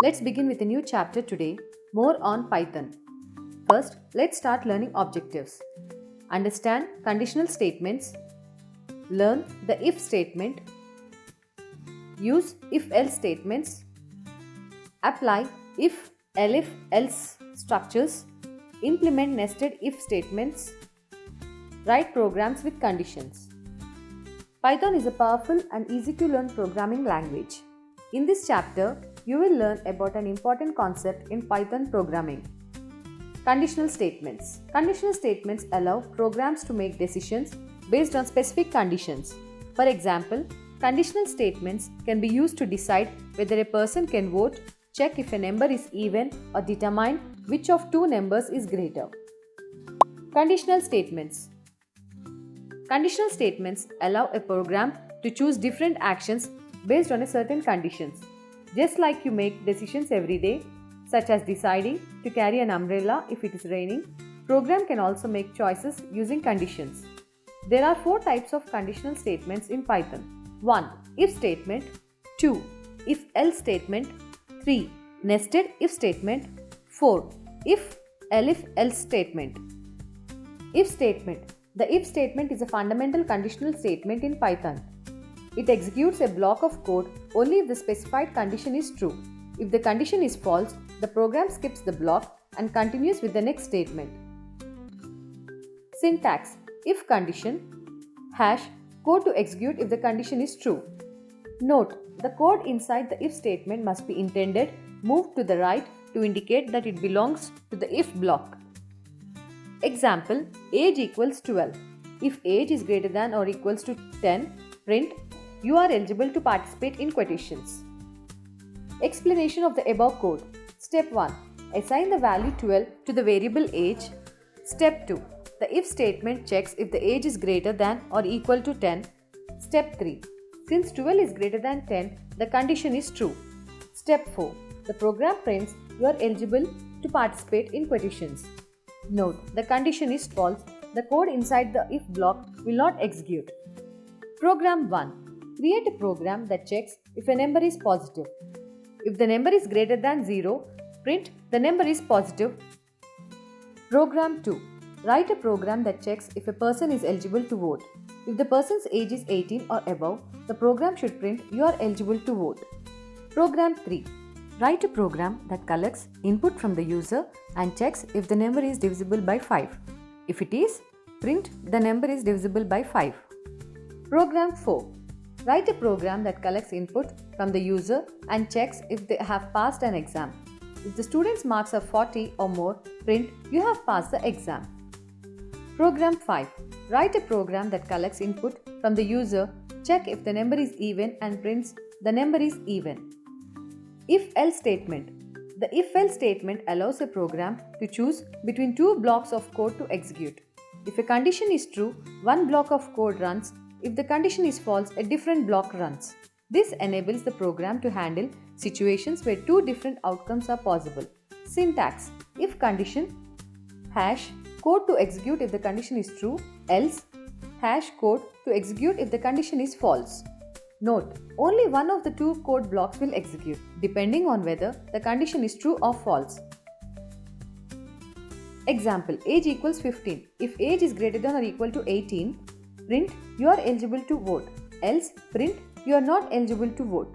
Let's begin with a new chapter today, more on Python. First, let's start learning objectives. Understand conditional statements, learn the if statement, use if-else statements, apply if, elif, else structures, implement nested if statements, write programs with conditions. Python is a powerful and easy to learn programming language. In this chapter, you will learn about an important concept in Python programming. Conditional statements. Conditional statements allow programs to make decisions based on specific conditions. For example, conditional statements can be used to decide whether a person can vote, check if a number is even, or determine which of two numbers is greater. Conditional statements. Conditional statements allow a program to choose different actions based on a certain conditions. Just like you make decisions every day, such as deciding to carry an umbrella if it is raining, program can also make choices using conditions. There are 4 types of conditional statements in Python. 1. If statement. 2. If-else statement. 3. Nested if statement. 4. If, elif, else statement. If statement. The if statement is a fundamental conditional statement in Python. It executes a block of code only if the specified condition is true. If the condition is false, the program skips the block and continues with the next statement. Syntax. If condition, hash, code to execute if the condition is true. Note, the code inside the if statement must be indented, moved to the right to indicate that it belongs to the if block. Example, age equals 12. If age is greater than or equals to 10, print, you are eligible to participate in quotations. Explanation of the above code. Step 1. Assign the value 12 to the variable age. Step 2. The if statement checks if the age is greater than or equal to 10. Step 3. Since 12 is greater than 10, the condition is true. Step 4. The program prints you are eligible to participate in quotations. Note, the condition is false. The code inside the if block will not execute. Program 1. Create a program that checks if a number is positive. If the number is greater than 0, print the number is positive. Program 2. Write a program that checks if a person is eligible to vote. If the person's age is 18 or above, the program should print you are eligible to vote. Program 3. Write a program that collects input from the user and checks if the number is divisible by 5. If it is, print the number is divisible by 5. Program 4. Write a program that collects input from the user and checks if they have passed an exam. If the student's marks are 40 or more, print you have passed the exam. Program 5. Write a program that collects input from the user, check if the number is even and prints the number is even. If-else statement. The if-else statement allows a program to choose between 2 blocks of code to execute. If a condition is true, one block of code runs. If the condition is false, a different block runs. This enables the program to handle situations where 2 different outcomes are possible. Syntax. If condition, hash, code to execute if the condition is true, else, hash code to execute if the condition is false. Note, only one of the 2 code blocks will execute, depending on whether the condition is true or false. Example, age equals 15. If age is greater than or equal to 18, print you are eligible to vote, else print you are not eligible to vote.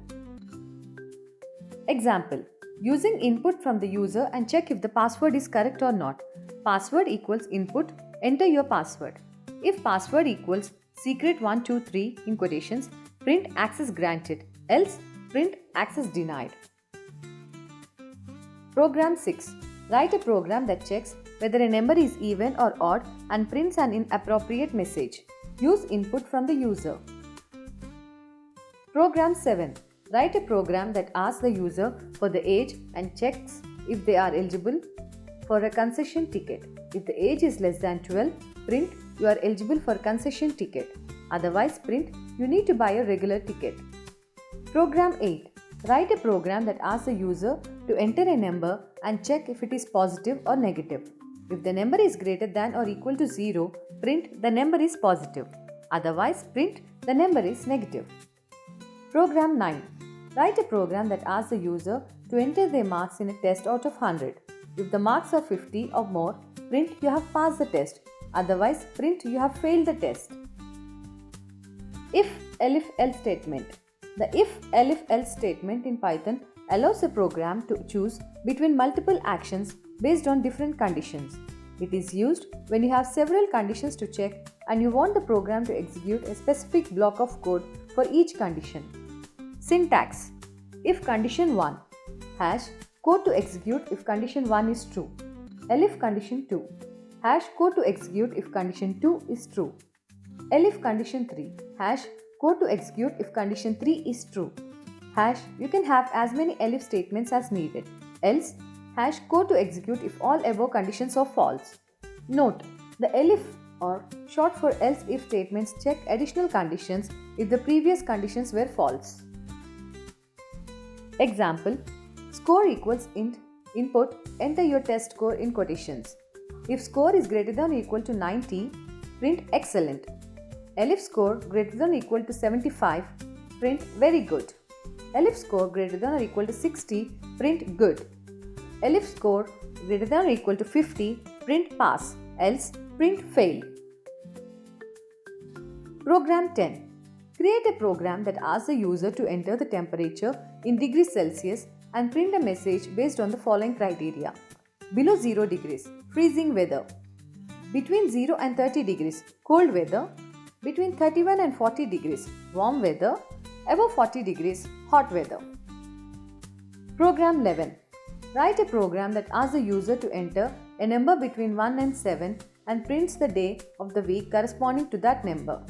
Example, using input from the user and check if the password is correct or not. Password equals input, enter your password. If password equals secret123 in quotations, print access granted, else print access denied. Program 6. Write a program that checks whether a number is even or odd and prints an inappropriate message. Use input from the user. Program 7. Write a program that asks the user for the age and checks if they are eligible for a concession ticket. If the age is less than 12, print you are eligible for concession ticket. Otherwise, print you need to buy a regular ticket. Program 8. Write a program that asks the user to enter a number and check if it is positive or negative. If the number is greater than or equal to 0, print the number is positive. Otherwise, print the number is negative. Program 9. Write a program that asks the user to enter their marks in a test out of 100. If the marks are 50 or more, print you have passed the test. Otherwise, print you have failed the test. If-elif-else statement. The if-elif-else statement in Python allows a program to choose between multiple actions based on different conditions. It is used when you have several conditions to check and you want the program to execute a specific block of code for each condition. Syntax. If condition 1, hash code to execute if condition 1 is true. Elif condition 2, hash code to execute if condition 2 is true. Elif condition 3, hash code to execute if condition 3 is true. Hash, you can have as many elif statements as needed. Else, hash code to execute if all above conditions are false. Note, the elif or short for else if statements check additional conditions if the previous conditions were false. Example, score equals int, input, enter your test score in quotations. If score is greater than or equal to 90, print excellent. Elif score greater than or equal to 75, print very good. Elif score greater than or equal to 60, print good. Elif score greater than or equal to 50, print pass, else print fail. Program 10. Create a program that asks the user to enter the temperature in degrees Celsius and print a message based on the following criteria. Below 0 degrees, freezing weather. Between 0 and 30 degrees, cold weather. Between 31 and 40 degrees, warm weather. Above 40 degrees, hot weather. Program 11. Write a program that asks the user to enter a number between 1 and 7 and prints the day of the week corresponding to that number.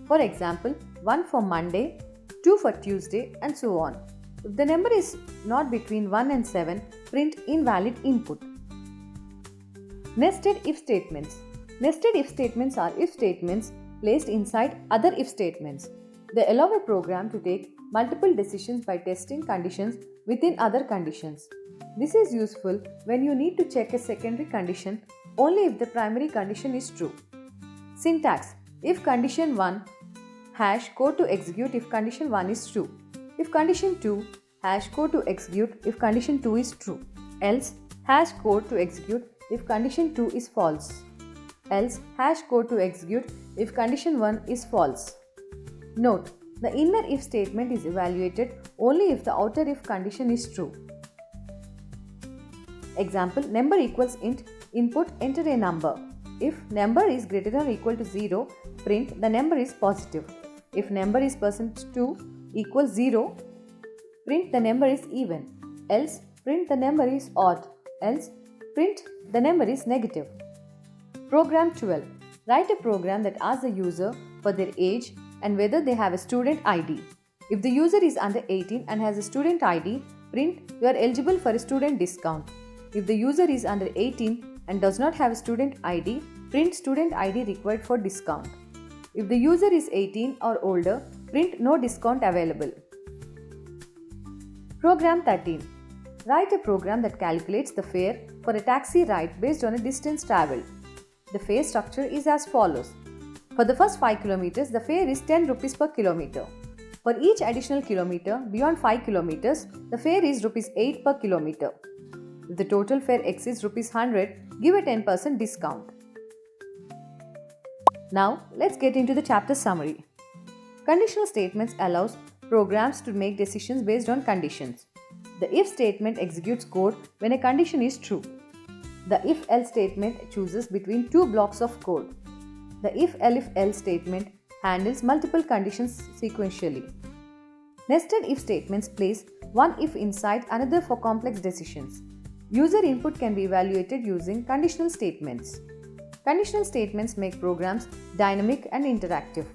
For example, 1 for Monday, 2 for Tuesday, and so on. If the number is not between 1 and 7, print invalid input. Nested if statements. Nested if statements are if statements placed inside other if statements. They allow a program to take multiple decisions by testing conditions within other conditions. This is useful when you need to check a secondary condition only if the primary condition is true. Syntax. If condition 1, hash code to execute if condition 1 is true. If condition 2, hash code to execute if condition 2 is true. Else, hash code to execute if condition 2 is false. Else, hash code to execute if condition 1 is false. Note, the inner if statement is evaluated only if the outer if condition is true. Example, number equals int, input, enter a number. If number is greater than or equal to 0, print the number is positive. If number is %2 equals 0, print the number is even. Else, print the number is odd. Else, print the number is negative. Program 12. Write a program that asks the user for their age and whether they have a student ID. If the user is under 18 and has a student ID, print you are eligible for a student discount. If the user is under 18 and does not have a student ID, print student ID required for discount. If the user is 18 or older, print no discount available. Program 13. Write a program that calculates the fare for a taxi ride based on a distance traveled. The fare structure is as follows. For the first 5 kilometers, the fare is 10 rupees per kilometer. For each additional kilometer beyond 5 kilometers, the fare is rupees 8 per kilometer. If the total fare exceeds rupees 100, give a 10% discount. Now, let's get into the chapter summary. Conditional statements allows programs to make decisions based on conditions. The if statement executes code when a condition is true. The if-else statement chooses between two blocks of code. The if-elif-else statement handles multiple conditions sequentially. Nested if statements place one if inside another for complex decisions. User input can be evaluated using conditional statements. Conditional statements make programs dynamic and interactive.